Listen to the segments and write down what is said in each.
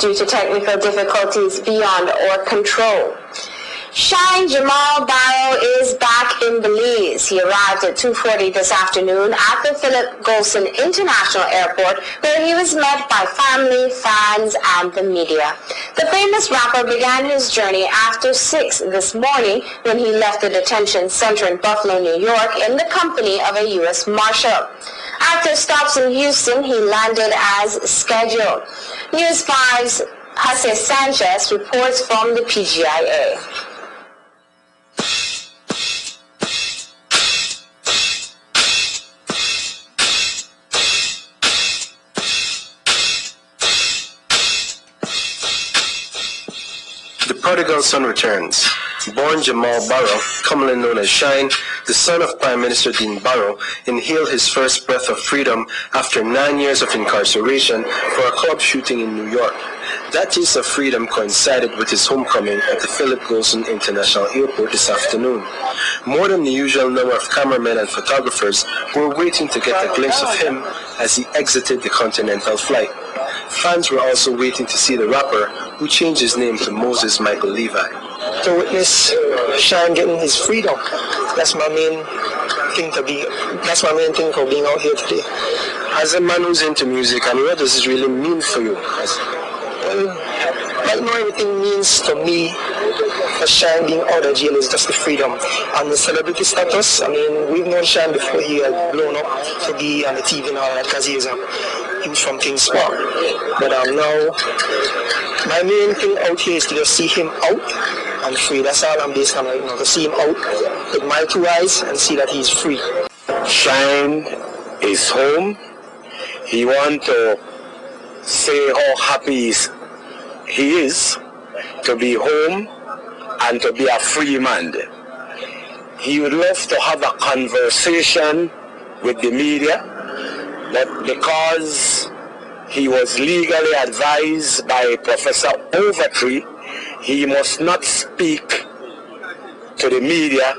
due to technical difficulties beyond our control. Shyne Jamal Barrow is back in Belize. He arrived at 2:40 this afternoon at the Philip Golson International Airport, where he was met by family, fans, and the media. The famous rapper began his journey after 6 this morning when he left the detention center in Buffalo, New York, in the company of a U.S. Marshal. After stops in Houston, he landed as scheduled. News 5's Jose Sanchez reports from the PGIA. The prodigal son returns. Born Jamal Barrow, commonly known as Shyne, the son of Prime Minister Dean Barrow, inhaled his first breath of freedom after 9 years of incarceration for a club shooting in New York. That taste of freedom coincided with his homecoming at the Philip Golson International Airport this afternoon. More than the usual number of cameramen and photographers were waiting to get a glimpse of him as he exited the continental flight. Fans were also waiting to see the rapper, who changed his name to Moses Michael Levi. To witness Shyne getting his freedom, that's my main thing for being out here today. As a man who's into music, and what does this really mean for you? Well, right now everything means to me for Shyne being out of jail is just the freedom. And the celebrity status, I mean, we've known Shyne before he had blown up to be on the TV and all that, because he was from King's Sport. But now, my main thing out here is to just see him out and free. That's all I'm based on right now, to see him out with my 2 eyes and see that he's free. Shyne is home. He wants to say how happy he is to be home and to be a free man. He would love to have a conversation with the media, but because he was legally advised by Professor Overtree, he must not speak to the media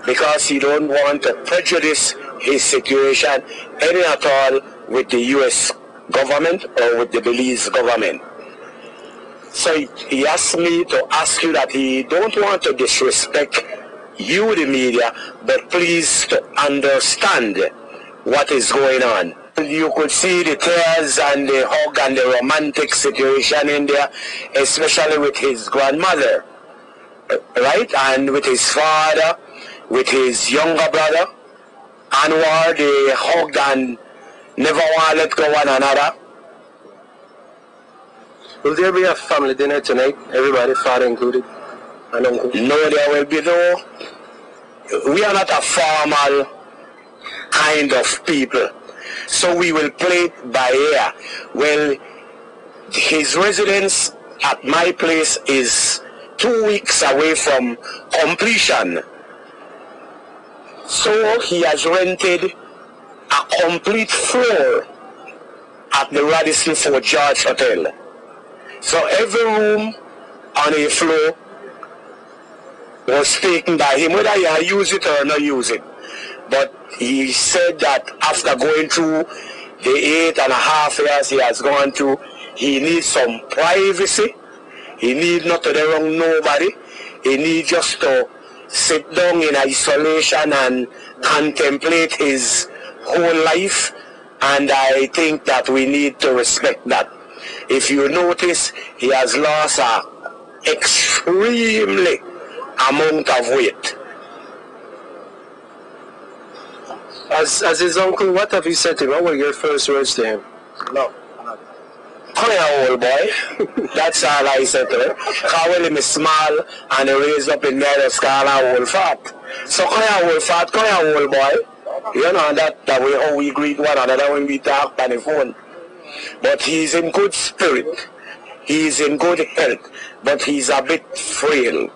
because he don't want to prejudice his situation any at all with the U.S. government or with the Belize government. So he asked me to ask you that he don't want to disrespect you, the media, but please to understand what is going on. You could see the tears and the hug and the romantic situation in there, especially with his grandmother, right? And with his father, with his younger brother, Anwar, they hugged and never want to let go one another. Will there be a family dinner tonight? Everybody, father included, and uncle? No, there will be no. We are not a formal kind of people, so we will play it by ear. Well, his residence at my place is 2 weeks away from completion, so he has rented a complete floor at the Radisson Fort George Hotel. So every room on a floor was taken by him, whether he use it or not use it. But he said that after going through the 8.5 years he has gone through, he needs some privacy. He needs not to wrong nobody. He needs just to sit down in isolation and contemplate his whole life. And I think that we need to respect that. If you notice, he has lost an extremely amount of weight. As his uncle, what have you said to him? What were your first words to him? No. Come here, old boy. That's all I said to him. Because when he's small and he raised up in there, he's called a old fat. So come here, old fat. Come here, old boy. You know, that way how we greet one another when we talk on the phone. But he's in good spirit. He's in good health. But he's a bit frail.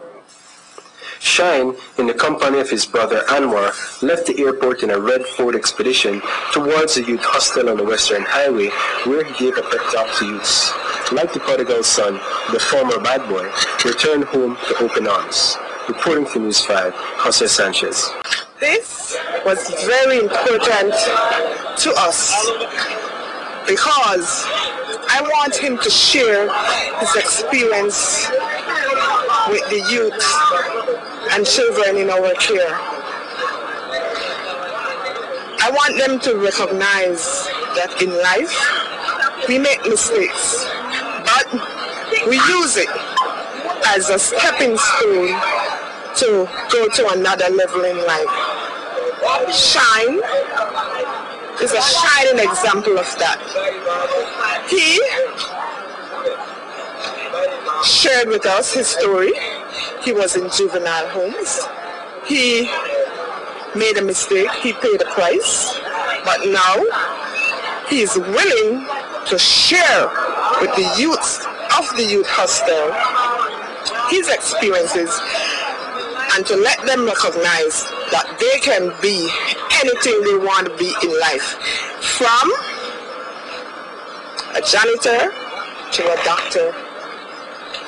Shyne, in the company of his brother Anwar, left the airport in a red Ford Expedition towards the youth hostel on the Western Highway, where he gave a pep talk to youths. Like the prodigal son, the former bad boy returned home to open arms. Reporting for News 5, Jose Sanchez. This was very important to us because I want him to share his experience with the youth and children in our care. I want them to recognize that in life we make mistakes, but we use it as a stepping stone to go to another level in life. Shyne is a shining example of that. He shared with us his story. He was in juvenile homes. He made a mistake. He paid a price. But now he is willing to share with the youth of the youth hostel his experiences and to let them recognize that they can be anything they want to be in life, from a janitor to a doctor,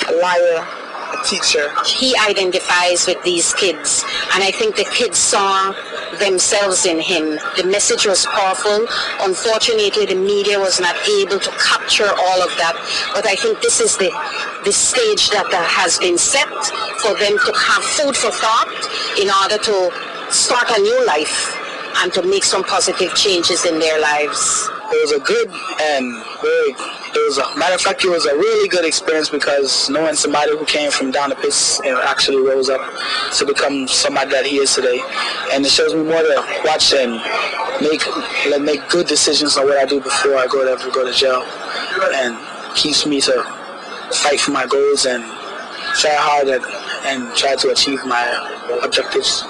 a lawyer, a teacher. He identifies with these kids, and I think the kids saw themselves in him. The message was powerful. Unfortunately, the media was not able to capture all of that, but I think this is the stage that has been set for them to have food for thought in order to start a new life and to make some positive changes in their lives. It was a good and matter of fact, it was a really good experience, because knowing somebody who came from down the pits and actually rose up to become somebody that he is today, and it shows me more to watch and make good decisions on what I do before I go to jail, and keeps me to fight for my goals and try hard and try to achieve my objectives.